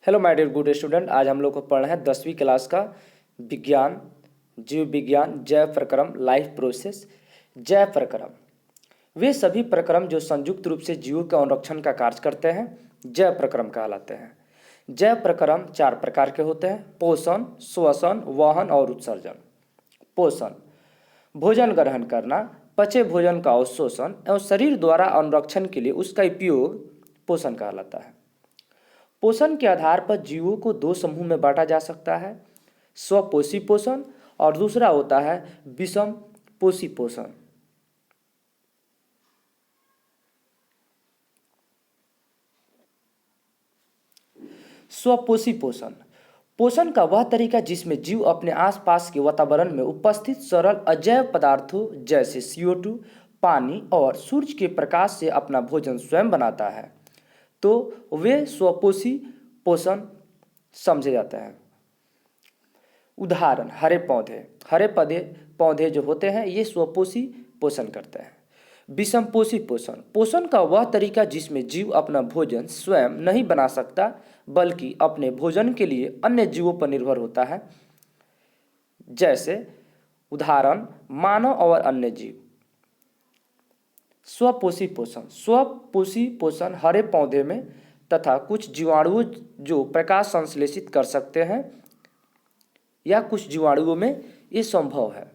Hello my dear good student. आज हम लोग को पढ़ना है 10वीं क्लास का विज्ञान, जीव विज्ञान, जैव प्रक्रम, लाइफ प्रोसेस। जैव प्रक्रम वे सभी प्रक्रम जो संयुक्त रूप से जीवों के अनुरक्षण का कार्य करते हैं जैव प्रक्रम कहलाते हैं। जैव प्रक्रम 4 प्रकार के होते हैं: पोषण, श्वसन, वहन और उत्सर्जन। पोषण: भोजन ग्रहण करना, पचे भोजन का अवशोषण एवं शरीर द्वारा अनुरक्षण के लिए उसका उपयोग पोषण कहलाता है। पोषण के आधार पर जीवों को 2 समूह में बांटा जा सकता है: स्वपोषी पोषण और दूसरा होता है विषम पोषी पोषण। स्वपोषी पोषण पोषण का वह तरीका जिसमें जीव अपने आसपास के वातावरण में उपस्थित सरल अजैव पदार्थों जैसे CO2, पानी और सूर्य के प्रकाश से अपना भोजन स्वयं बनाता है, तो वे स्वपोषी पोषण समझे जाते हैं। उदाहरण: हरे पौधे जो होते हैं ये स्वपोषी पोषण करते हैं। विषमपोषी पोषण पोषण का वह तरीका जिसमें जीव अपना भोजन स्वयं नहीं बना सकता बल्कि अपने भोजन के लिए अन्य जीवों पर निर्भर होता है, जैसे उदाहरण मानव और अन्य जीव। स्वपोषी पोषण हरे पौधे में तथा कुछ जीवाणुओं जो प्रकाश संश्लेषित कर सकते हैं या कुछ जीवाणुओं में ये संभव है।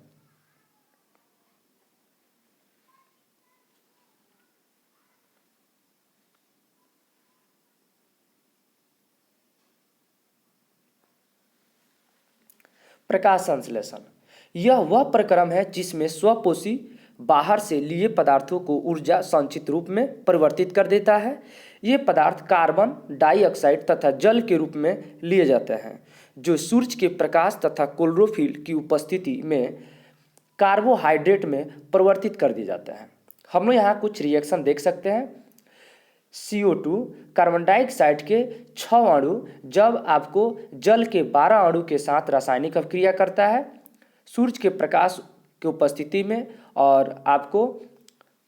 प्रकाश संश्लेषण यह वह प्रक्रम है जिसमें स्वपोषी बाहर से लिए पदार्थों को ऊर्जा संचित रूप में परिवर्तित कर देता है। ये पदार्थ कार्बन डाइऑक्साइड तथा जल के रूप में लिए जाते हैं जो सूर्य के प्रकाश तथा क्लोरोफिल की उपस्थिति में कार्बोहाइड्रेट में परिवर्तित कर दिए जाते हैं। हम लोग यहाँ कुछ रिएक्शन देख सकते हैं। CO2 कार्बन डाइऑक्साइड के 6 अणु जब आपको जल के 12 अणु के साथ रासायनिक अभिक्रिया करता है सूर्य के प्रकाश की उपस्थिति में, और आपको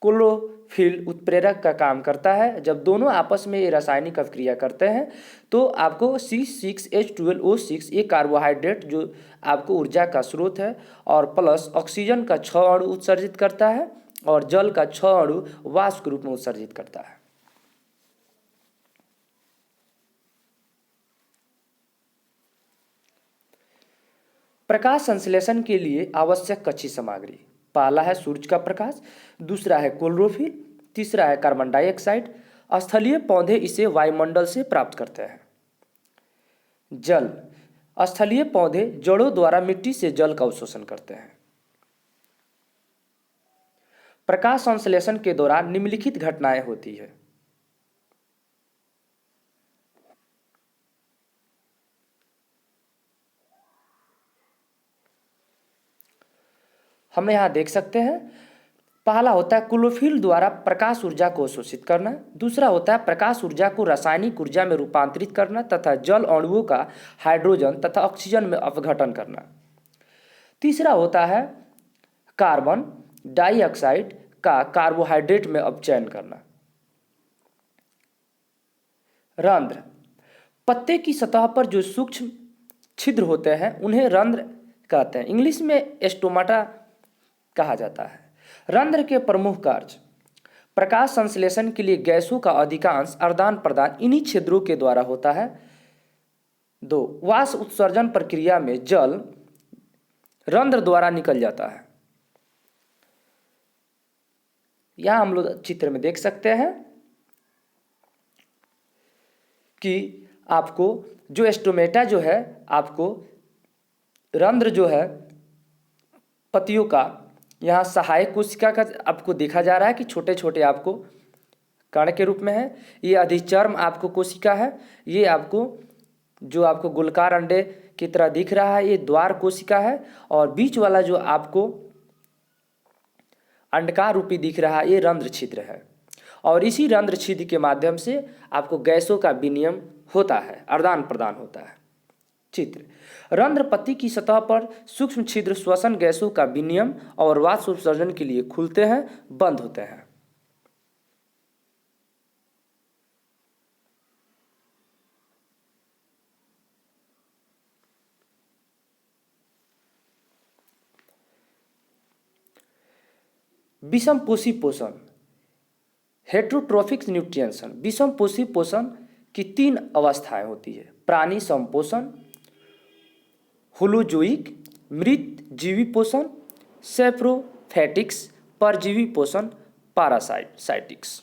क्लोरोफिल उत्प्रेरक का काम करता है। जब दोनों आपस में ये रासायनिक अभिक्रिया करते हैं तो आपको C6H12O6 ये कार्बोहाइड्रेट जो आपको ऊर्जा का स्रोत है और प्लस ऑक्सीजन का 6 अणु उत्सर्जित करता है और जल का 6 अणु वाष्प के रूप में उत्सर्जित करता है। प्रकाश संश्लेषण के लिए आवश्यक कच्ची सामग्री: पहला है सूर्य का प्रकाश, दूसरा है क्लोरोफिल, तीसरा है कार्बन डाइऑक्साइड। स्थलीय पौधे इसे वायुमंडल से प्राप्त करते हैं। जल: स्थलीय पौधे जड़ों द्वारा मिट्टी से जल का अवशोषण करते हैं। प्रकाश संश्लेषण के दौरान निम्नलिखित घटनाएं होती है: हम यहाँ देख सकते हैं, पहला होता है क्लोरोफिल द्वारा प्रकाश ऊर्जा को अवशोषित करना, दूसरा होता है प्रकाश ऊर्जा को रासायनिक ऊर्जा में रूपांतरित करना तथा जल अणुओं का हाइड्रोजन तथा ऑक्सीजन में अपघटन करना, तीसरा होता है कार्बन डाइऑक्साइड का कार्बोहाइड्रेट में अपचयन करना। रंध्र: पत्ते की सतह पर जो सूक्ष्म छिद्र होते हैं उन्हें रंध्र कहते हैं, इंग्लिश में स्टोमाटा कहा जाता है। रंध्र के प्रमुख कार्य: प्रकाश संश्लेषण के लिए गैसों का अधिकांश आदान प्रदान इन्हीं छिद्रों के द्वारा होता है। 2. वाष्प उत्सर्जन प्रक्रिया में जल रंध्र द्वारा निकल जाता है। यहां हम लोग चित्र में देख सकते हैं कि आपको जो स्टोमेटा जो है, आपको रंध्र जो है पत्तियों का, यहाँ सहायक कोशिका का आपको देखा जा रहा है कि छोटे छोटे आपको कण के रूप में है। ये अधिचर्म आपको कोशिका है, ये आपको जो आपको गोलकार अंडे की तरह दिख रहा है ये द्वार कोशिका है, और बीच वाला जो आपको अंडकार रूपी दिख रहा है ये रंध्र छिद्र है। और इसी रंध्र छिद्र के माध्यम से आपको गैसों का विनिमय होता है, आदान प्रदान होता है। चित्र: रंध्र पत्ती की सतह पर सूक्ष्म छिद्र श्वसन गैसों का विनिमय और वाष्प उत्सर्जन के लिए खुलते हैं, बंद होते हैं। विषमपोषी पोषण, हेटेरोट्रोफिक न्यूट्रिएंशन। विषमपोषी पोषण की 3 अवस्थाएं होती है: प्राणी समपोषण, होलोजोइक मृत जीवी पोषण, सेप्रोफैटिक्स परजीवी पोषण, पारासाइटिक्स।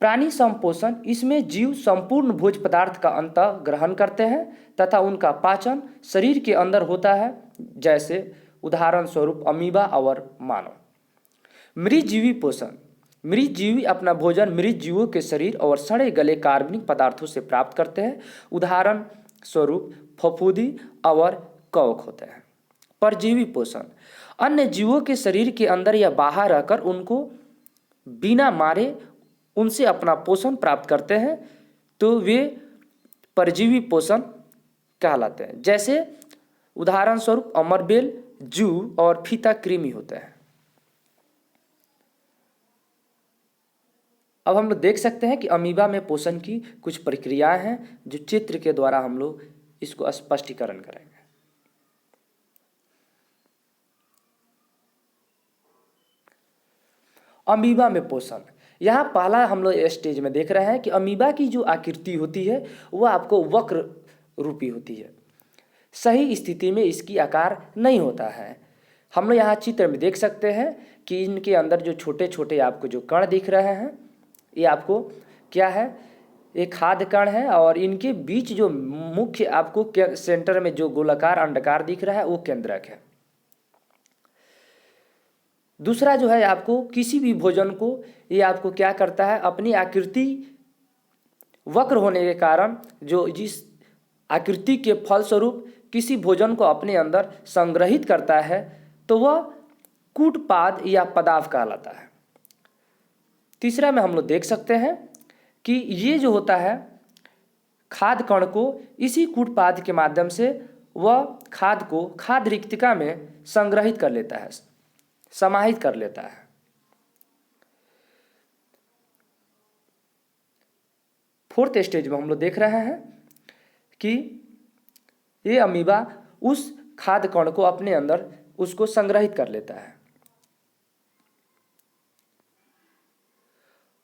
प्राणी समपोषण, इसमें जीव संपूर्ण भोज्य पदार्थ का अंतः ग्रहण करते हैं तथा उनका पाचन शरीर के अंदर होता है, जैसे उदाहरण स्वरूप अमीबा और मानव। मृत जीवी पोषण, मृत जीवी अपना भोजन मृत जीवों के शरीर और सड़े गले कार्बनिक पदार्थों से प्राप्त करते हैं, उदाहरण स्वरूप फफूंदी और कवक होते हैं। परजीवी पोषण, अन्य जीवों के शरीर के अंदर या बाहर रहकर उनको बिना मारे उनसे अपना पोषण प्राप्त करते हैं, तो वे परजीवी पोषण कहलाते हैं, जैसे उदाहरण स्वरूप अमरबेल, जू और फीता कृमि होते हैं। अब हम लोग देख सकते हैं कि अमीबा में पोषण की कुछ प्रक्रियाएं हैं जो चित्र के द्वारा हम लोग इसको स्पष्टीकरण करेंगे। अमीबा में पोषण, यहाँ पहला हम लोग स्टेज में देख रहे हैं कि अमीबा की जो आकृति होती है वह आपको वक्र रूपी होती है। सही स्थिति में इसकी आकार नहीं होता है। हम लोग यहाँ चित्र में देख सकते हैं कि इनके अंदर जो छोटे छोटे आपको जो कण दिख रहे हैं, ये आपको क्या है, एक खाद्य कण है, और इनके बीच जो मुख्य आपको सेंटर में जो गोलाकार अंडाकार दिख रहा है वो केंद्रक है। दूसरा जो है, आपको किसी भी भोजन को ये आपको क्या करता है, अपनी आकृति वक्र होने के कारण जो जिस आकृति के फलस्वरूप किसी भोजन को अपने अंदर संग्रहित करता है, तो वह कूटपाद या पदार्थ कहलाता है। तीसरा में हम लोग देख सकते हैं कि ये जो होता है खाद्य कण को इसी कूटपाद के माध्यम से वह खाद्य को खाद्य रिक्तिका में संग्रहित कर लेता है, समाहित कर लेता है। फोर्थ स्टेज में हम लोग देख रहे हैं कि ये अमीबा उस खाद्य कण को अपने अंदर उसको संग्रहित कर लेता है।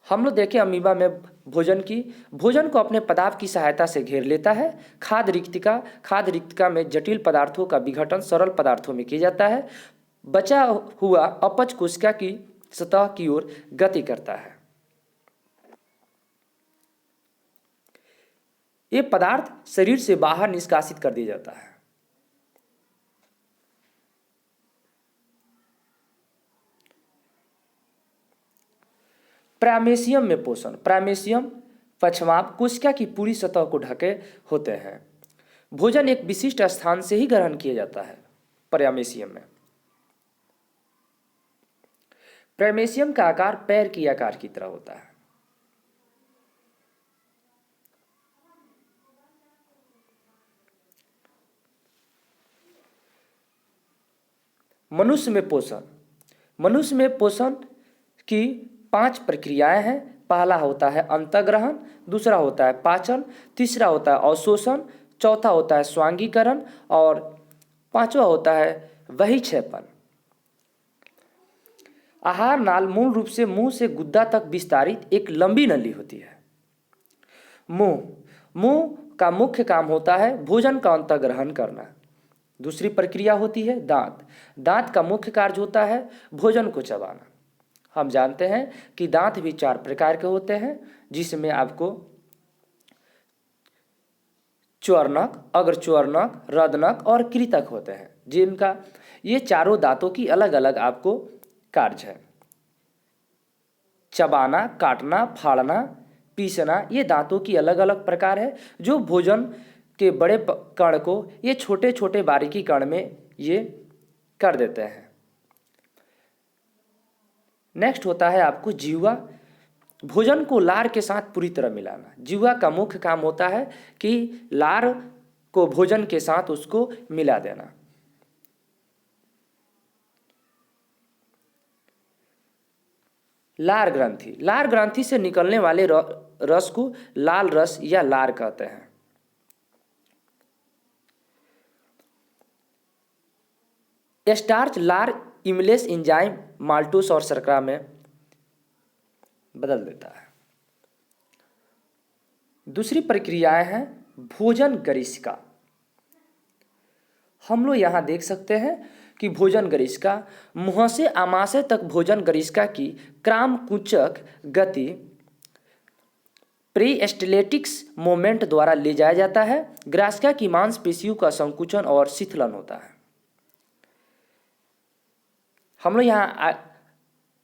हम लोग देखें अमीबा में भोजन को अपने पदार्थ की सहायता से घेर लेता है। खाद्य रिक्तिका में जटिल पदार्थों का विघटन सरल पदार्थों में किया जाता है। बचा हुआ अपच कोशिका की सतह की ओर गति करता है। ये पदार्थ शरीर से बाहर निष्कासित कर दिया जाता है। प्राइमेशियम में पोषण, प्राइमेशियम पक्षमाप कोशिका की पूरी सतह को ढके होते हैं। भोजन एक विशिष्ट स्थान से ही ग्रहण किया जाता है। प्राइमेशियम में प्राइमेशियम का आकार पैर की आकार की तरह होता है। मनुष्य में पोषण, मनुष्य में पोषण की 5 प्रक्रियाएं हैं। पहला होता है अंतःग्रहण, दूसरा होता है पाचन, तीसरा होता है अवशोषण, चौथा होता है स्वांगीकरण और 5वां होता है बहिक्षेपण। आहार नाल मूल रूप से मुंह से गुद्दा तक विस्तारित एक लंबी नली होती है। मुंह का मुख्य काम होता है भोजन का अंतःग्रहण करना। दूसरी प्रक्रिया होती है दांत का मुख्य कार्य होता है भोजन को चबाना। हम जानते हैं कि दांत भी 4 प्रकार के होते हैं, जिसमें आपको च्वर्णक, अग्रच्वर्णक, रदनक और कृतक होते हैं, जिनका ये चारों दांतों की अलग अलग आपको कार्य है। चबाना, काटना, फाड़ना, पीसना, ये दांतों की अलग अलग प्रकार है, जो भोजन के बड़े कण को ये छोटे छोटे बारीकी कण में ये कर देते हैं। नेक्स्ट होता है आपको जिह्वा। भोजन को लार के साथ पूरी तरह मिलाना। जिह्वा का मुख्य काम होता है कि लार को भोजन के साथ उसको मिला देना। लार ग्रंथि से निकलने वाले रस को लाल रस या लार कहते हैं। स्टार्च लार इमलेस एंजाइम माल्टोस और शर्करा में बदल देता है। दूसरी प्रक्रियाएं हैं भोजन गरिष्का। हम लोग यहाँ देख सकते हैं कि भोजन गरिष्का मुंह से आमाशय तक भोजन गरिष्का की क्रामकुंचक गति प्रीस्टेलेटिक्स मोमेंट द्वारा ले जाया जाता है। ग्रासिका की मांसपेशियों का संकुचन और शिथिलन होता है। हम लोग यहाँ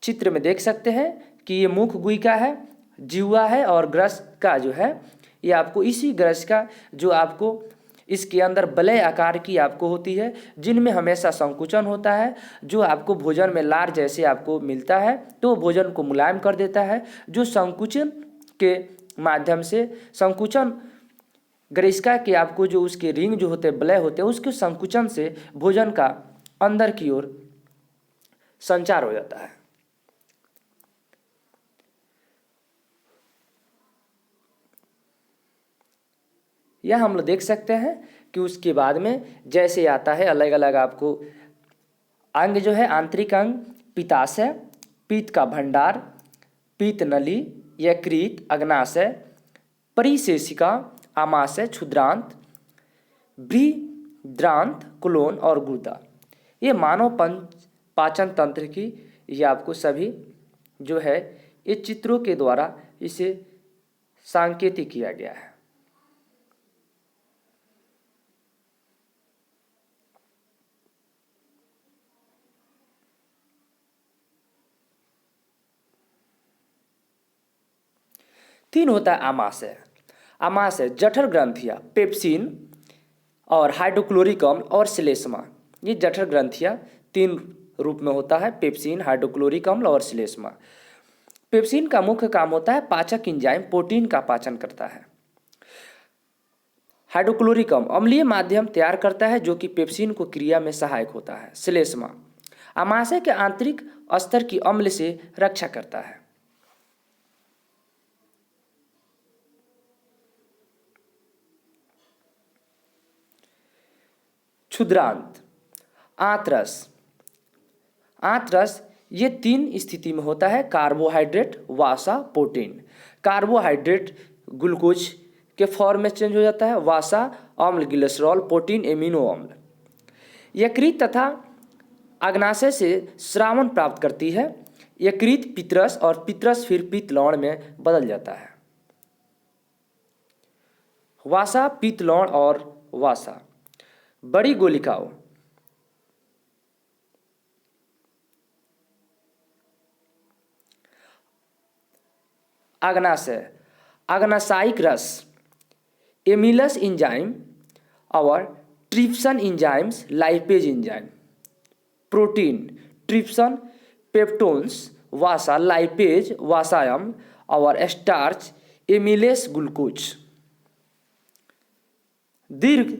चित्र में देख सकते हैं कि ये मुख गुहिका है, जिह्वा है और ग्रासिका जो है ये आपको इसी ग्रासिका जो आपको इसके अंदर वलय आकार की आपको होती है, जिनमें हमेशा संकुचन होता है, जो आपको भोजन में लार जैसे आपको मिलता है तो भोजन को मुलायम कर देता है। जो संकुचन के माध्यम से संकुचन गरिष्का के आपको जो उसके रिंग जो होते हैं वलय होते हैं उसके संकुचन से भोजन का अंदर की ओर संचार हो जाता है। यह हम लोग देख सकते हैं कि उसके बाद में जैसे आता है अलग अलग आपको अंग जो है, आंतरिक अंग पित्ताशय, पित्त का भंडार, पित्त नली, यकृत, अग्नाशय, परिशेषिका, आमाशय, क्षुद्रांत, बृहद्रांत, कोलोन और गुर्दा। ये मानव पाचन तंत्र की ये आपको सभी जो है ये चित्रों के द्वारा इसे सांकेतिक किया गया है। तीन होता है आमाशय। आमाशय जठर ग्रंथियाँ पेप्सिन और हाइड्रोक्लोरिक अम्ल और श्लेष्मा, ये जठर ग्रंथियाँ तीन रूप में होता है, पेप्सिन, हाइड्रोक्लोरिक अम्ल और श्लेष्मा। पेप्सिन का मुख्य काम होता है पाचक एंजाइम प्रोटीन का पाचन करता है। हाइड्रोक्लोरिक अम्ल अम्लीय माध्यम तैयार करता है जो कि पेप्सिन को क्रिया में सहायक होता है। श्लेष्मा आमाशय के आंतरिक स्तर की अम्ल से रक्षा करता है। क्षुद्रांत आंत्रस। आंत्रस ये तीन स्थिति में होता है, कार्बोहाइड्रेट, वासा, प्रोटीन। कार्बोहाइड्रेट ग्लूकोज के फॉर्म में चेंज हो जाता है, वासा अम्ल ग्लिसरॉल, प्रोटीन एमिनो अम्ल। यकृत तथा अग्नाशय से स्रावन प्राप्त करती है। यकृत पित्रस और पित्रस फिर पित्त लवण में बदल जाता है। वासा, पित्त लवण और वासा। बड़ी गोलिकाओं अग्नाशय अग्नाशयिक रस, एमिलस एंजाइम और trypsin enzymes, lipase enzyme. Protein trypsin, peptones, वासा, लाइपेज, वासायम और स्टार्च, एमिलेस ग्लूकोज। दीर्घ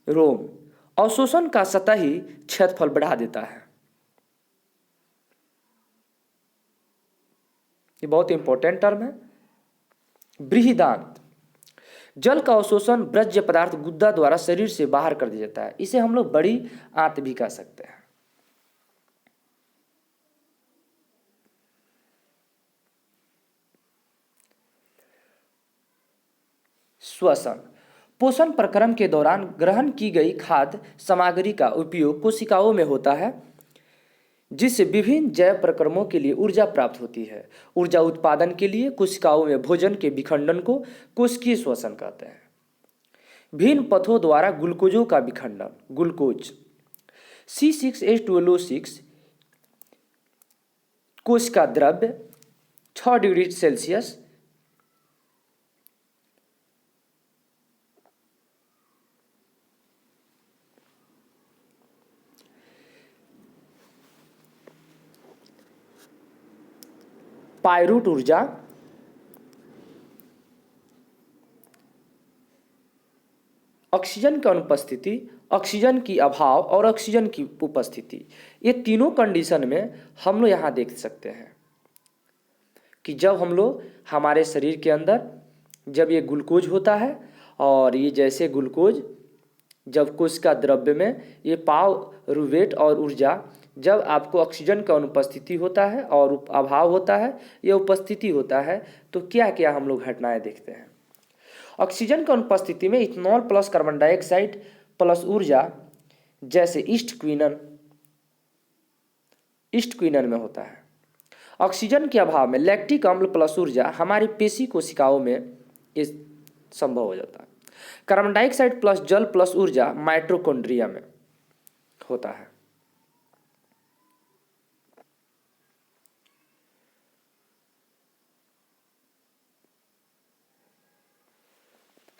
रोम अवशोषण का सतही क्षेत्रफल बढ़ा देता है। ये बहुत इंपॉर्टेंट टर्म है। बृहदांत जल का अवशोषण ब्रज पदार्थ गुद्दा द्वारा शरीर से बाहर कर दिया जाता है। इसे हम लोग बड़ी आंत भी कह सकते हैं। श्वसन पोषण प्रक्रम के दौरान ग्रहण की गई खाद्य सामग्री का उपयोग कोशिकाओं में होता है, जिससे विभिन्न जैव प्रक्रमों के लिए ऊर्जा प्राप्त होती है। ऊर्जा उत्पादन के लिए कोशिकाओं में भोजन के विखंडन को कोशिकीय श्वसन कहते हैं। भिन्न पथों द्वारा ग्लूकोजों का विखंडन, ग्लूकोज C6H12O6 कोशिका द्रव्य 6 डिग्री सेल्सियस पायरूट ऊर्जा ऑक्सीजन की अनुपस्थिति, ऑक्सीजन की अभाव और ऑक्सीजन की उपस्थिति, ये तीनों कंडीशन में हम लोग यहाँ देख सकते हैं कि जब हम लोग हमारे शरीर के अंदर जब ये ग्लूकोज होता है और ये जैसे ग्लूकोज जब कोशिका द्रव्य में ये पावरुवेट और ऊर्जा जब आपको ऑक्सीजन का अनुपस्थिति होता है और अभाव होता है या उपस्थिति होता है तो क्या क्या हम लोग घटनाएं देखते हैं। ऑक्सीजन की अनुपस्थिति में ethanol plus carbon dioxide plus ऊर्जा जैसे ईस्ट क्विनन में होता है। ऑक्सीजन के अभाव में लैक्टिक अम्ल प्लस ऊर्जा हमारी पेशी कोशिकाओं में ये संभव हो जाता है। कार्बन डाइऑक्साइड प्लस जल प्लस ऊर्जा माइटोकॉन्ड्रिया में होता है।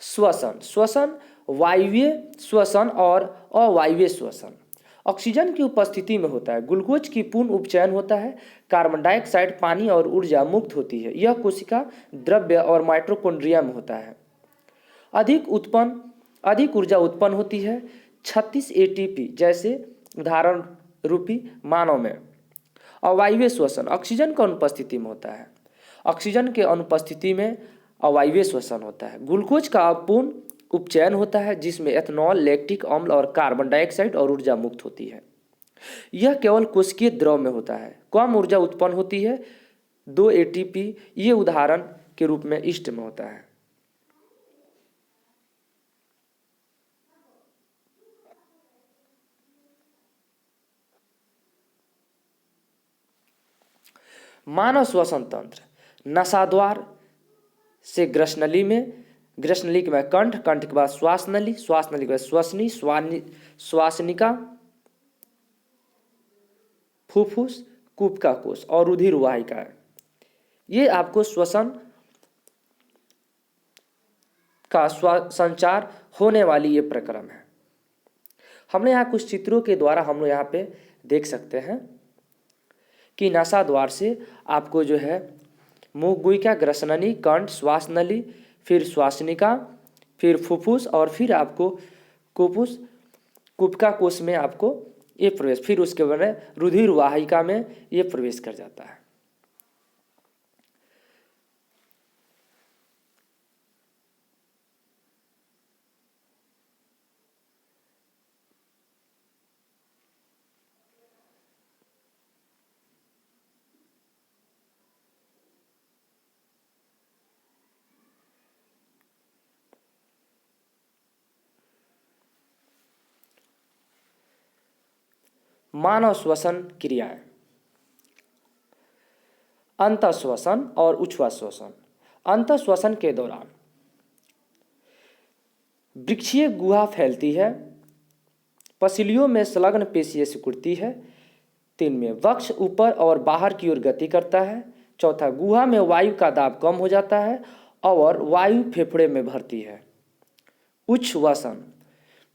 श्वसन वायवीय श्वसन और अवायवीय श्वसन ऑक्सीजन की उपस्थिति में होता है। ग्लूकोज की पूर्ण उपचयन होता है। कार्बन डाइऑक्साइड पानी और ऊर्जा मुक्त होती है। यह कोशिका द्रव्य और माइटोकॉन्ड्रिया में होता है। अधिक ऊर्जा उत्पन्न होती है 36 एटीपी जैसे उदाहरण रूपी मानव में। अवायवीय श्वसन ऑक्सीजन की अनुपस्थिति में होता है। ऑक्सीजन के अनुपस्थिति में अवायवीय श्वसन होता है। ग्लूकोज का पूर्ण उपचयन होता है जिसमें एथेनॉल लैक्टिक अम्ल और कार्बन डाइऑक्साइड और ऊर्जा मुक्त होती है। यह केवल कोशिकीय द्रव में होता है। कम ऊर्जा उत्पन्न होती है 2 एटीपी, ये उदाहरण के रूप में ईस्ट में होता है। मानव श्वसन तंत्र नसाद्वार से ग्रसनली में, ग्रसनली के बाद कंठ, कंठ के बाद श्वास नली, श्वास नली के बाद श्वसनी, श्वासनिका, फुफ्फुस, कूपिका कोश और रुधिर वाहिका। ये आपको श्वसन का संचार होने वाली ये प्रक्रम है। हमने यहाँ कुछ चित्रों के द्वारा हम लोग यहाँ पे देख सकते हैं कि नासाद्वार से आपको जो है मुख गुहिका, ग्रसनली, कंठ, श्वास नली, फिर श्वासनिका, फिर फुफ्फुस और फिर आपको कुपुस कूपिका कोश में आपको ये प्रवेश, फिर उसके बाद रुधिर वाहिका में ये प्रवेश कर जाता है। मानव श्वसन क्रियाएं, अंतःश्वसन और उच्छ्वास श्वसन। अंतःश्वसन के दौरान वृक्षीय गुहा फैलती है, पसलियों में संलग्न पेशियां सिकुड़ती है। 3 में वक्ष ऊपर और बाहर की ओर गति करता है। 4 गुहा में वायु का दाब कम हो जाता है और वायु फेफड़े में भरती है। उच्छ्वसन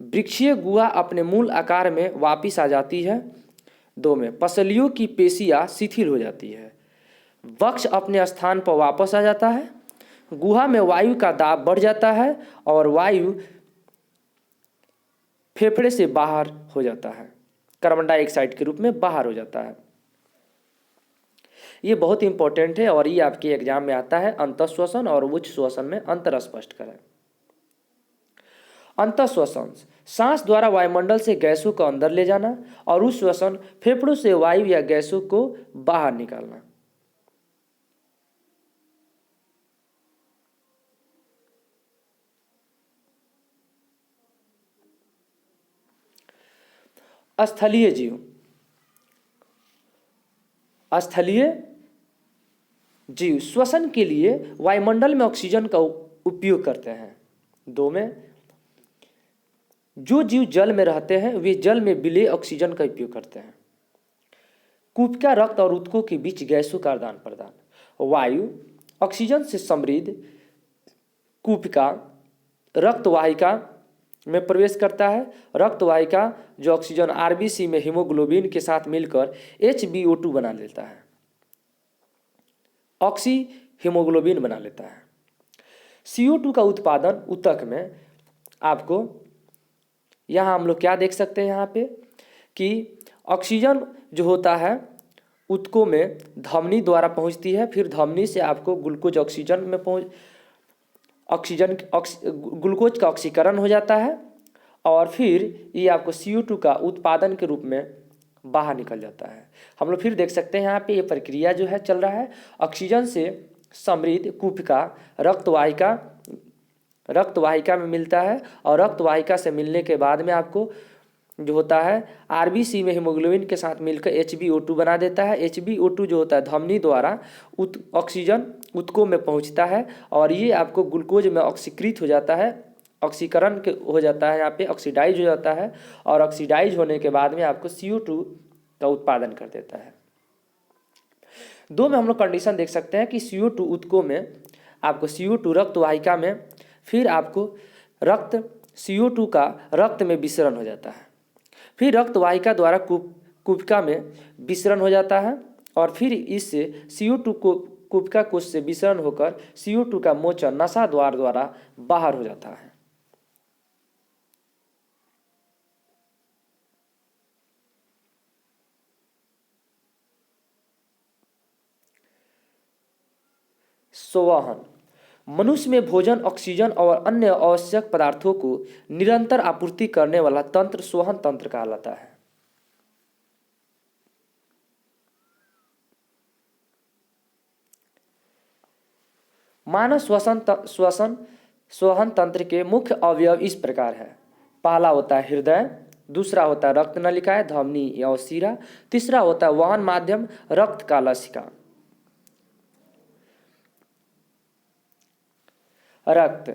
वृक्षीय गुहा अपने मूल आकार में वापिस आ जाती है। 2 में पसलियों की पेशियां शिथिल हो जाती है। वक्ष अपने स्थान पर वापस आ जाता है। गुहा में वायु का दाब बढ़ जाता है और वायु फेफड़े से बाहर हो जाता है, कार्बन डाइऑक्साइड के रूप में बाहर हो जाता है। ये बहुत इंपॉर्टेंट है और ये आपके एग्जाम में आता है। अंतःश्वसन और उच्च श्वसन में अंतर स्पष्ट करें। अंतःश्वसन सांस द्वारा वायुमंडल से गैसों को अंदर ले जाना और उच्च श्वसन फेफड़ों से वायु या गैसों को बाहर निकालना। स्थलीय जीव श्वसन के लिए वायुमंडल में ऑक्सीजन का उपयोग करते हैं। 2 में जो जीव जल में रहते हैं वे जल में विलेय ऑक्सीजन का उपयोग करते हैं। कूपिका रक्त और ऊतकों के बीच गैसों का आदान प्रदान। वायु ऑक्सीजन से समृद्ध कूपिका रक्तवाहिका में प्रवेश करता है। रक्तवाहिका जो ऑक्सीजन आरबीसी में हीमोग्लोबिन के साथ मिलकर HbO2 बना लेता है, ऑक्सी हीमोग्लोबिन बना लेता है। CO2 का उत्पादन ऊतक में आपको यहाँ हम लोग क्या देख सकते हैं यहाँ पे कि ऑक्सीजन जो होता है ऊतकों में धमनी द्वारा पहुँचती है, फिर धमनी से आपको ग्लूकोज ऑक्सीजन में ग्लूकोज का ऑक्सीकरण हो जाता है और फिर ये आपको CO2 का उत्पादन के रूप में बाहर निकल जाता है। हम लोग फिर देख सकते हैं यहाँ पे ये प्रक्रिया जो है चल रहा है। ऑक्सीजन से समृद्ध कुपिका रक्तवाहिका में मिलता है और रक्तवाहिका से मिलने के बाद में आपको जो होता है आरबीसी में हीमोग्लोबिन के साथ मिलकर HbO2 बना देता है। HbO2 जो होता है धमनी द्वारा ऑक्सीजन ऊतकों में पहुंचता है और ये आपको ग्लूकोज में ऑक्सीकृत हो जाता है, ऑक्सीकरण हो जाता है, यहाँ पे ऑक्सीडाइज हो जाता है और ऑक्सीडाइज होने के बाद में आपको CO2 का उत्पादन कर देता है। दो में हम लोग कंडीशन देख सकते हैं कि CO2 ऊतकों में आपको CO2 रक्तवाहिका में, फिर आपको CO2 का रक्त में विसरण हो जाता है, फिर रक्तवाहिका द्वारा कुपिका में विसरण हो जाता है और फिर इससे CO2 को कुपिका कोश से विसरण होकर CO2 का मोचन नसा द्वारा बाहर हो जाता है। संवहन मनुष्य में भोजन, ऑक्सीजन और अन्य आवश्यक पदार्थों को निरंतर आपूर्ति करने वाला तंत्र संवहन तंत्र कहलाता है। मानव संवहन तंत्र के मुख्य अवयव इस प्रकार है। पहला होता है हृदय, दूसरा होता है रक्त नलिकाएं, धमनी और शिरा, तीसरा होता है वहन माध्यम रक्त का लसिका। रक्त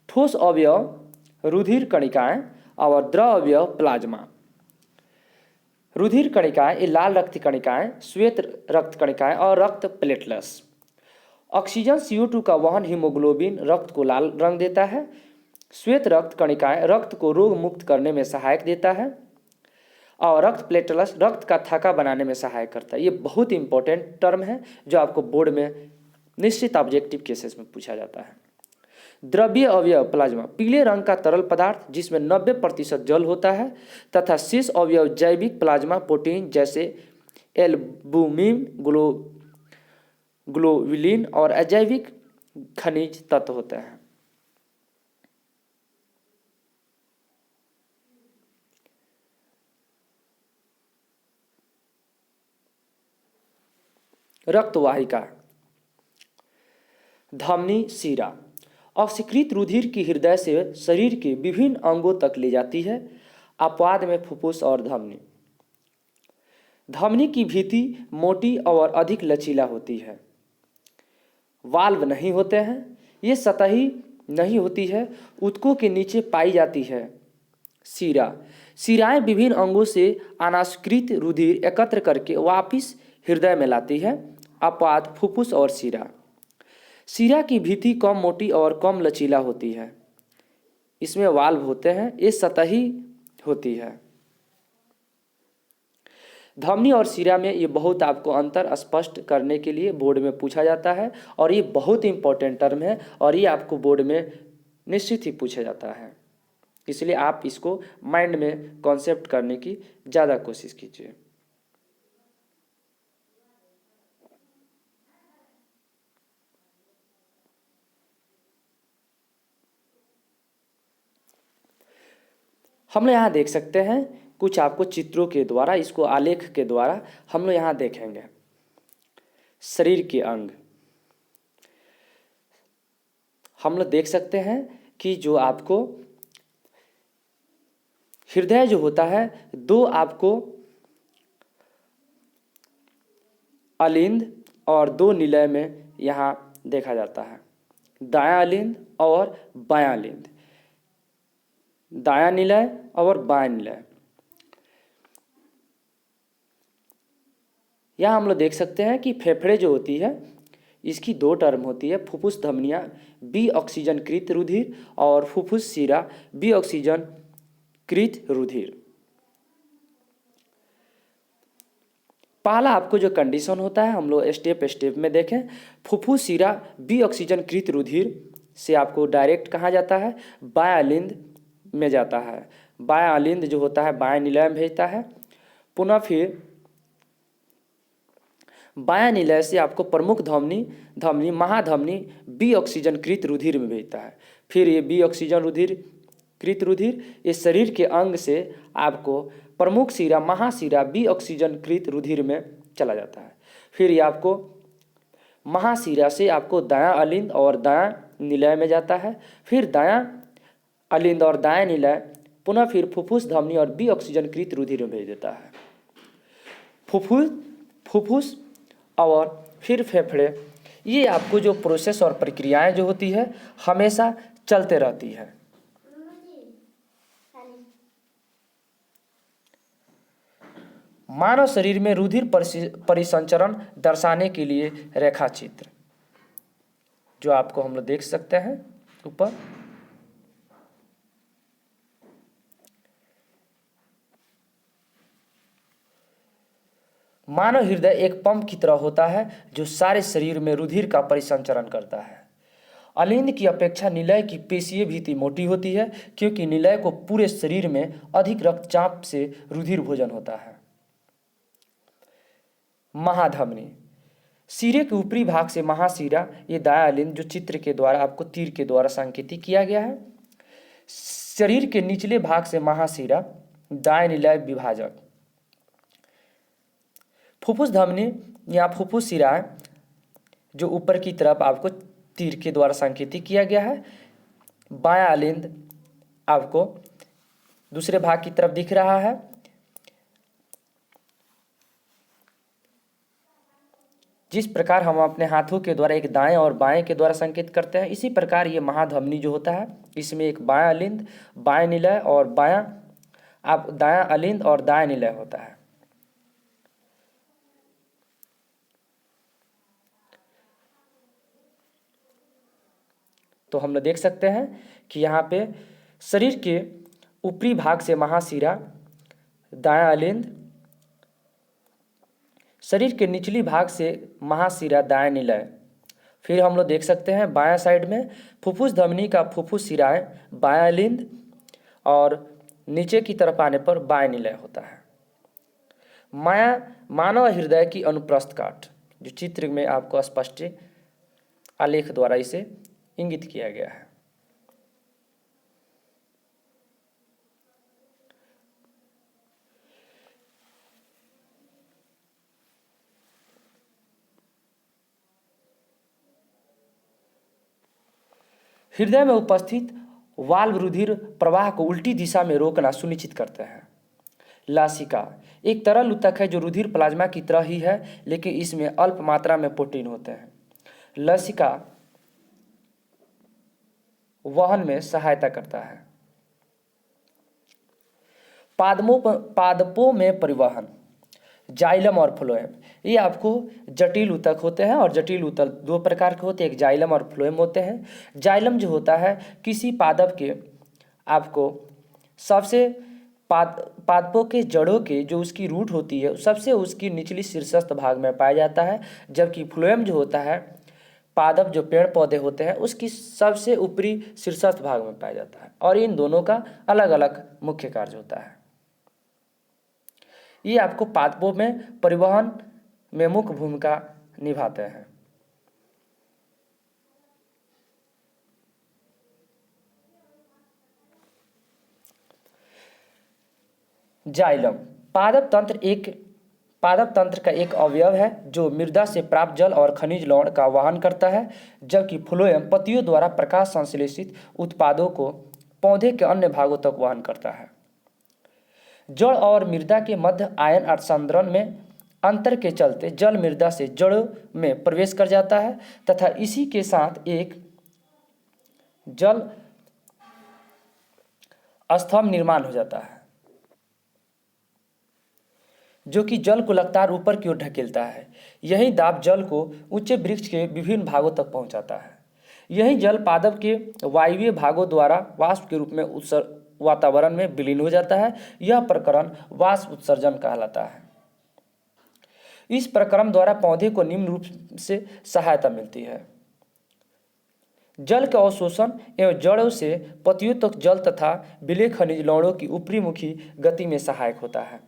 ठोस अवयव रुधिर कणिकाएं और द्रव अवयव प्लाज्मा। रुधिर कणिकाएं ये लाल रक्त कणिकाएं, श्वेत रक्त कणिकाएं और रक्त प्लेटलेट्स। ऑक्सीजन CO2 का वहन हीमोग्लोबिन रक्त को लाल रंग देता है। श्वेत रक्त कणिकाएं रक्त को रोग मुक्त करने में सहायक देता है और रक्त प्लेटलेट्स रक्त का थक्का बनाने में सहायक करता है। ये बहुत इंपॉर्टेंट टर्म है जो आपको बोर्ड में निश्चित ऑब्जेक्टिव केसेस में पूछा जाता है। द्रव्य अवयव प्लाज्मा पीले रंग का तरल पदार्थ जिसमें 90% जल होता है तथा शेष अवयव जैविक प्लाज्मा प्रोटीन जैसे एल्बुमिन, ग्लोबुलिन और अजैविक खनिज तत्व होते हैं। रक्तवाहिका धमनी शिरा ऑक्सीकृत रुधिर की हृदय से शरीर के विभिन्न अंगों तक ले जाती है। अपवाद में फुफ्फुस और धमनी। धमनी की भित्ति मोटी और अधिक लचीला होती है। वाल्व नहीं होते हैं, ये सतही नहीं होती है, ऊतकों के नीचे पाई जाती है। शिराएं विभिन्न अंगों से अनास्कृत रुधिर एकत्र करके वापस हृदय में लाती है। अपवाद फुफ्फुस और शिरा की भित्ति कम मोटी और कम लचीला होती है। इसमें वाल्व होते हैं, ये सतही होती है। धमनी और शिरा में ये बहुत आपको अंतर स्पष्ट करने के लिए बोर्ड में पूछा जाता है और ये बहुत इंपॉर्टेंट टर्म है और ये आपको बोर्ड में निश्चित ही पूछा जाता है, इसलिए आप इसको माइंड में कॉन्सेप्ट करने की ज़्यादा कोशिश कीजिए। हम लोग यहाँ देख सकते हैं कुछ आपको चित्रों के द्वारा, इसको आलेख के द्वारा हम लोग यहाँ देखेंगे। शरीर के अंग हम लोग देख सकते हैं कि जो आपको हृदय जो होता है, दो आपको अलिंद और दो निलय में यहाँ देखा जाता है, दायां अलिंद और बायां अलिंद, दायां निलय और बायां निलय। यहाँ हम लोग देख सकते हैं कि फेफड़े जो होती है इसकी दो टर्म होती है, फुफ्फुस धमनियाँ बी ऑक्सीजन कृत रुधिर और फुफ्फुस शिरा बी ऑक्सीजन कृत रुधिर। पहला आपको जो कंडीशन होता है हम लोग स्टेप स्टेप में देखें। फुफ्फुस शिरा बी ऑक्सीजन कृत रुधिर से आपको डायरेक्ट कहाँ जाता है, बायां अलिंद में जाता है। बायां अलिंद जो होता है बायां निलय में भेजता है। पुनः फिर बायां निलय से आपको प्रमुख धमनी महाधमनी बी ऑक्सीजन कृत रुधिर में भेजता है। फिर ये बी ऑक्सीजन रुधिर कृत रुधिर, इस शरीर के अंग से आपको प्रमुख शिरा महाशिरा बी ऑक्सीजन कृत रुधिर में चला जाता है। फिर ये आपको महाशिरा से आपको दायां अलिंद और दायां निलय में जाता है। फिर दायां अलिंद और दायां निलय पुनः फिर फुफ्फुस धमनी और बी ऑक्सीजन कृत रुधिर में भेज देता है। फुफ्फुस और फिर फेफड़े, ये आपको जो प्रोसेस और प्रक्रियाएं जो होती है हमेशा चलते रहती है। मानव शरीर में रुधिर परिसंचरण दर्शाने के लिए रेखा चित्र जो आपको हम लोग देख सकते हैं ऊपर। मानव हृदय एक पंप की तरह होता है जो सारे शरीर में रुधिर का परिसंचरण करता है। अलिंद की अपेक्षा निलय की पेशीय भित्ति मोटी होती है क्योंकि निलय को पूरे शरीर में अधिक रक्तचाप से रुधिर भोजन होता है। महाधमनी, सिरे के ऊपरी भाग से महाशिरा, ये दायां अलिंद जो चित्र के द्वारा आपको तीर के द्वारा सांकेतिक किया गया है। शरीर के निचले भाग से महाशिरा, दाएं निलय विभाजक। फुफ्फुस धमनी या फुफ्फुस शिरा जो ऊपर की तरफ आपको तीर के द्वारा सांकेतिक किया गया है। बायां अलिंद आपको दूसरे भाग की तरफ दिख रहा है। जिस प्रकार हम अपने हाथों के द्वारा एक दाएं और बाएं के द्वारा संकेत करते हैं, इसी प्रकार ये महाधमनी जो होता है इसमें एक बायां अलिंद, बाएं निलय और दायां अलिंद और दाएं निलय होता है। तो हम लोग देख सकते हैं कि यहाँ पे शरीर के ऊपरी भाग से महाशिरा, दायां अलिंद, शरीर के निचली भाग से महाशिरा, दायां निलय। फिर हम लोग देख सकते हैं बायां साइड में फुफ्फुस धमनी का फुफ्फुस शिराएं, बायां अलिंद और नीचे की तरफ आने पर बाएं निलय होता है। मानव हृदय की अनुप्रस्थ काट जो चित्र में आपको स्पष्ट आलेख द्वारा इसे इंगित किया गया है। हृदय में उपस्थित वाल्व रुधिर प्रवाह को उल्टी दिशा में रोकना सुनिश्चित करते हैं। लासिका एक तरल ऊतक है जो रुधिर प्लाज्मा की तरह ही है, लेकिन इसमें अल्प मात्रा में प्रोटीन होते हैं। लसिका वहन में सहायता करता है। पादपों में परिवहन, जाइलम और फ्लोएम, ये आपको जटिल ऊतक होते हैं और जटिल ऊतक दो प्रकार के होते हैं, एक जाइलम और फ्लोएम होते हैं। जाइलम जो होता है किसी पादप के आपको सबसे पादपों के जड़ों के जो उसकी रूट होती है सबसे उसकी निचली शीर्षस्थ भाग में पाया जाता है, जबकि फ्लोएम जो होता है पादप जो पेड़ पौधे होते हैं उसकी सबसे ऊपरी शीर्षस्थ भाग में पाया जाता है और इन दोनों का अलग अलग मुख्य कार्य होता है। ये आपको पादपों में परिवहन में मुख्य भूमिका निभाते हैं। जाइलम पादप तंत्र का एक अवयव है जो मृदा से प्राप्त जल और खनिज लवण का वहन करता है, जबकि फ्लोएम पत्तियों द्वारा प्रकाश संश्लेषित उत्पादों को पौधे के अन्य भागों तक वहन करता है। जड़ और मृदा के मध्य आयन अंतरण में अंतर के चलते जल मृदा से जड़ों में प्रवेश कर जाता है तथा इसी के साथ एक जल स्तंभ निर्माण हो जाता है जो कि जल को लगातार ऊपर की ओर ढकेलता है। यही दाब जल को ऊंचे वृक्ष के विभिन्न भागों तक पहुंचाता है। यही जल पादप के वायवीय भागों द्वारा वाष्प के रूप में वातावरण में विलीन हो जाता है। यह प्रक्रम वाष्प उत्सर्जन कहलाता है। इस प्रक्रम द्वारा पौधे को निम्न रूप से सहायता मिलती है। जल के अवशोषण एवं जड़ों से पत्तियों तक जल तथा विलेय खनिज लवणों की ऊपरी मुखी गति में सहायक होता है।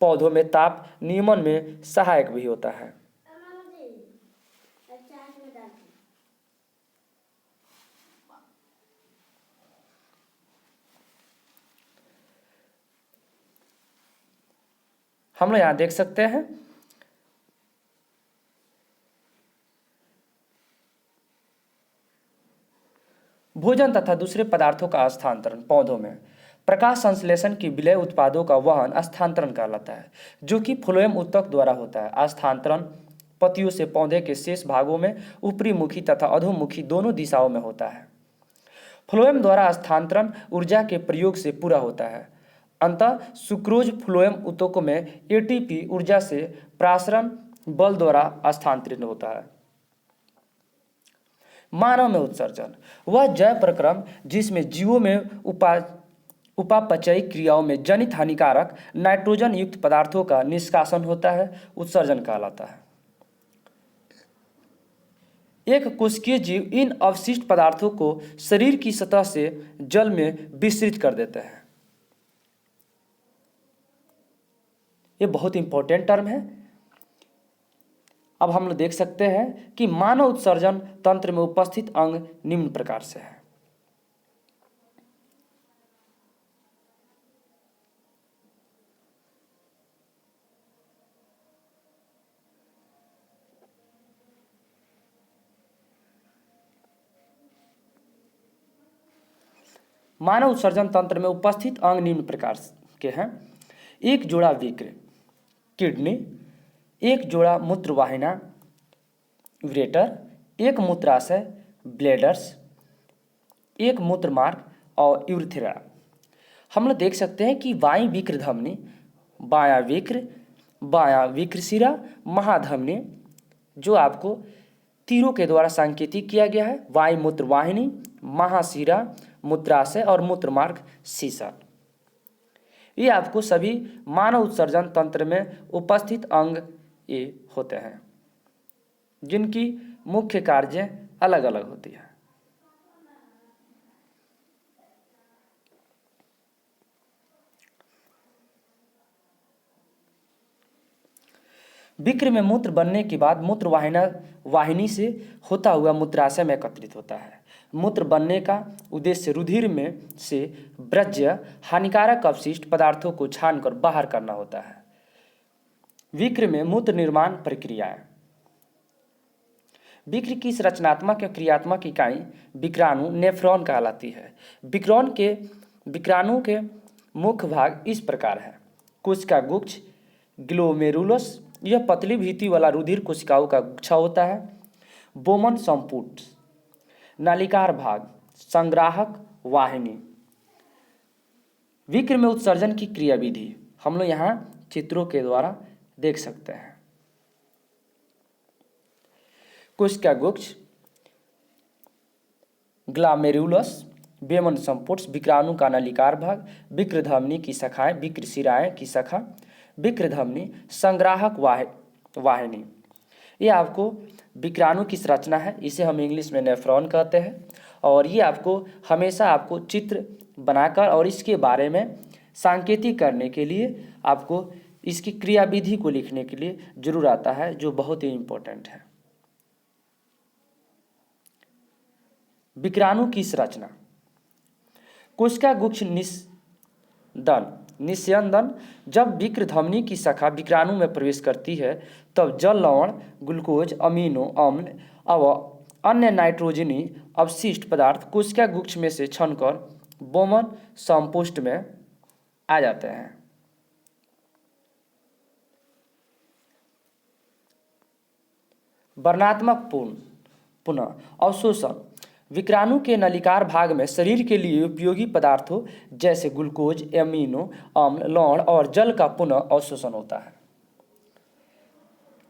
पौधों में ताप नियमन में सहायक भी होता है। हम लोग यहाँ देख सकते हैं भोजन तथा दूसरे पदार्थों का स्थानांतरण। पौधों में प्रकाश संश्लेषण की विलय उत्पादों का वहन स्थानांतरण कहलाता है, जो कि फ्लोएम ऊतक द्वारा होता है। स्थानांतरण पत्तियों से पौधे के शेष भागों में ऊपरी मुखी तथा अधोमुखी दोनों दिशाओं में होता है। फ्लोएम द्वारा स्थानांतरण ऊर्जा के प्रयोग से पूरा होता है। अंततः सुक्रोज फ्लोएम ऊतकों में एटीपी ऊर्जा से प्रासरण बल द्वारा स्थानांतरित होता है। मानव में उत्सर्जन वह जैव प्रक्रम जिसमें जीवों में उपापचयी क्रियाओं में जनित हानिकारक नाइट्रोजन युक्त पदार्थों का निष्कासन होता है, उत्सर्जन कहलाता है। एक कोशिकीय जीव इन अवशिष्ट पदार्थों को शरीर की सतह से जल में विसर्जित कर देते हैं। ये बहुत इंपॉर्टेंट टर्म है। अब हम लोग देख सकते हैं कि मानव उत्सर्जन तंत्र में उपस्थित अंग निम्न प्रकार से है। मानव उत्सर्जन तंत्र में उपस्थित अंग निम्न प्रकार के हैं। एक जोड़ा विक्र किडनी, एक जोड़ा मूत्रवाहिना यूरेटर, एक मूत्राशय ब्लेडर्स, एक मूत्रमार्ग और यूरेथ्रा। हम लोग देख सकते हैं कि बाईं विक्र धमनी, बायां विक्र शिरा, महाधमनी जो आपको तीरों के द्वारा सांकेतिक किया गया है, वायु मूत्रवाहिनी, महाशिरा, मूत्राशय और मूत्रमार्ग शीर्ष। ये आपको सभी मानव उत्सर्जन तंत्र में उपस्थित अंग ये होते हैं, जिनकी मुख्य कार्य अलग अलग होती है। विक्र में मूत्र बनने के बाद मूत्रवाहिनी से होता हुआ मूत्राशय में एकत्रित होता है। मूत्र बनने का उद्देश्य रुधिर में से वर्ज्य हानिकारक अपशिष्ट पदार्थों को छानकर बाहर करना होता है। विक्र में मूत्र निर्माण प्रक्रियाएं। विक्र की रचनात्मक या क्रियात्मक इकाई विक्राणु नेफ्रॉन कहलाती है। विक्राणु के मुख्य भाग इस प्रकार है। कोशिका गुच्छ ग्लोमेरुलस, यह पतली भीति वाला रुधिर कोशिकाओं का गुच्छा होता है। बोमन संपुट, नालिकार भाग, संग्राहक वाहिनी। विक्र में उत्सर्जन की क्रियाविधि हम लोग यहाँ चित्रों के द्वारा देख सकते हैं। कोशिका गुच्छ ग्लामेरुलस, बेमन संपुट्स, विक्राणु का नलिकार भाग, विक्र धमनी की शाखाएं, विक्र शिराएं की शाखा, विक्र धमनी, संग्राहक वाहिनी। ये आपको विक्राणु की संरचना है, इसे हम इंग्लिश में नेफ्रॉन कहते हैं। और ये आपको हमेशा आपको चित्र बनाकर और इसके बारे में सांकेतिक करने के लिए आपको इसकी क्रियाविधि को लिखने के लिए जरूर आता है, जो बहुत ही इम्पोर्टेंट है। विक्राणु की संरचना। कोशिका गुच्छ निस्यंदन। जब विक्र धमनी की शाखा विक्राणु में प्रवेश करती है तब जल, लवण, ग्लूकोज, अमीनो अम्ल और अन्य नाइट्रोजनी अवशिष्ट पदार्थ कोशिका गुच्छ में से छनकर बोमन संपुष्ट में आ जाते हैं। वर्णात्मक पुनः अवशोषण। विक्राणु के नलिकार भाग में शरीर के लिए उपयोगी पदार्थों जैसे ग्लूकोज, एमिनो अम्ल, लवण और जल का पुनः अवशोषण होता है।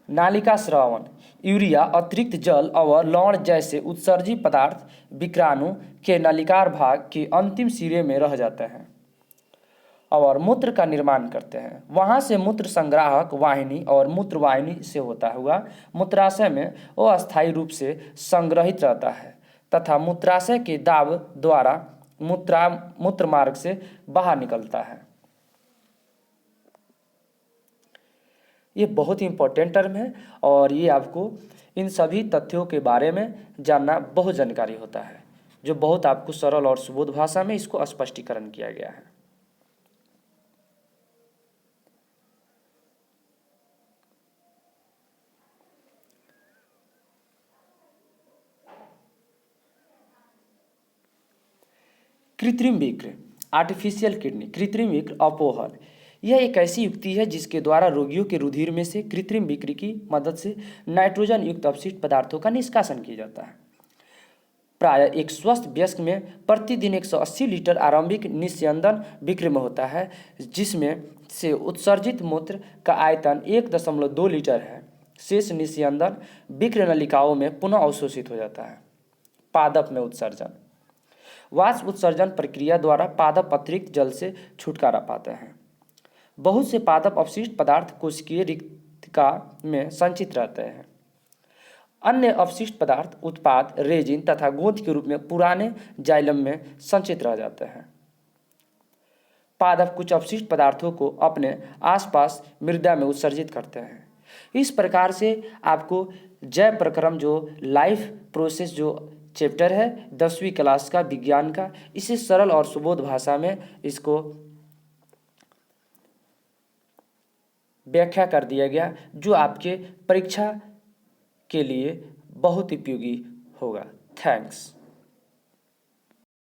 नालिका स्रावन। यूरिया, अतिरिक्त जल और लवण जैसे उत्सर्जित पदार्थ विक्राणु के नलिकार भाग के अंतिम सिरे में रह जाते हैं और मूत्र का निर्माण करते हैं। वहां से मूत्र संग्राहक वाहिनी और मूत्रवाहिनी से होता हुआ मूत्राशय में अस्थायी रूप से संग्रहित रहता है तथा मूत्राशय के दाब द्वारा मूत्रमार्ग से बाहर निकलता है। ये बहुत ही इंपॉर्टेंट टर्म है और ये आपको इन सभी तथ्यों के बारे में जानना बहुत जानकारी होता है, जो बहुत आपको सरल और सुबोध भाषा में इसको स्पष्टीकरण किया गया है। कृत्रिम विक्र, आर्टिफिशियल किडनी, कृत्रिम विक्र, अपोहल, यह एक ऐसी युक्ति है जिसके द्वारा रोगियों के रुधिर में से कृत्रिम विक्र की मदद से नाइट्रोजन युक्त अपशिष्ट पदार्थों का निष्कासन किया जाता है। प्रायः एक स्वस्थ वयस्क में प्रतिदिन 180 लीटर आरंभिक निस्यंदन विक्र में होता है, जिसमें से उत्सर्जित मूत्र का आयतन 1.2 लीटर है। शेष निस्यंदन विक्र नलिकाओं में पुनः अवशोषित हो जाता है। पादप में उत्सर्जन, वाष्प उत्सर्जन प्रक्रिया द्वारा पादप अतिरिक्त जल से छुटकारा पाते हैं। बहुत से पादप अपशिष्ट पदार्थ कोशिकीय रिक्तिका में संचित रहते हैं। अन्य अपशिष्ट पदार्थ उत्पाद, रेजिन तथा गोंद के रूप में पुराने जाइलम में संचित रह जाते हैं। पादप कुछ अपशिष्ट पदार्थों को अपने आसपास मृदा में उत्सर्जित करते हैं। इस प्रकार से आपको जैव प्रक्रम जो लाइफ प्रोसेस जो चैप्टर है 10वीं क्लास का विज्ञान का, इसे सरल और सुबोध भाषा में इसको व्याख्या कर दिया गया, जो आपके परीक्षा के लिए बहुत उपयोगी होगा। थैंक्स।